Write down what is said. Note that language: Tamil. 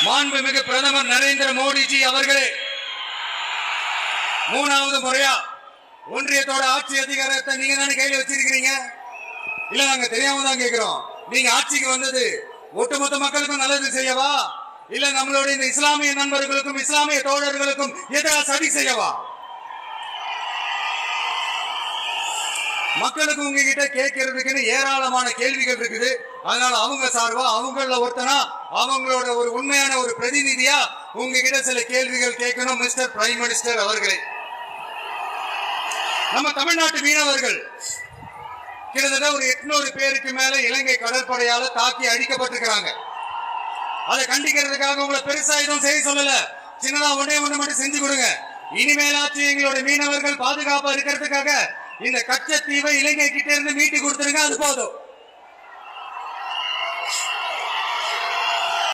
மாண்புமிகு பிரதமர் நரேந்திர மோடிஜி அவர்களே, 3வது முறையா ஒன்றியத்தோட ஆட்சி அதிகாரத்தை நீங்க தானே கையில வச்சிருக்கீங்க. இல்ல நாங்க தெரியாம தான் கேட்கிறோம். நீங்க ஆட்சிக்கு வந்தது ஒட்டுமொத்த மக்களுக்கும் நல்லது செய்யவா, இல்ல நம்மளுடைய இந்த இஸ்லாமிய நண்பர்களுக்கும் இஸ்லாமிய தோழர்களுக்கும் எதிராக சதி செய்யவா? மக்களுக்கு உங்ககிட்ட கேட்கறதுக்குன்னு ஏராளமான கேள்விகள் இருக்குது. அதனால அவங்க சார்பா அவங்கள ஒருத்தனா அவங்களோட ஒரு உண்மையான ஒரு பிரதிநிதியா உங்ககிட்ட சில கேள்விகள் கேட்கணும். மிஸ்டர் பிரைம் மினிஸ்டர் அவர்களே, நம்ம தமிழ்நாட்டு மீனவர்கள் கிட்டத்தட்ட ஒரு 800 பேருக்கு மேல இலங்கை கடற்படையால தாக்கி அழிக்கப்பட்டிருக்கிறாங்க. அதை கண்டிக்கிறதுக்காக உங்களை பெருசா எதுவும் செய்ய சொல்லல, சின்னதா ஒண்ணே ஒண்ணு மட்டும் செஞ்சு கொடுங்க. இனிமேலாச்சு எங்களோட மீனவர்கள் பாதுகாப்பா இருக்கிறதுக்காக இந்த கச்சத்தீவை இலங்கை கிட்ட இருந்து மீட்டு கொடுத்துருங்க, அது போதும்.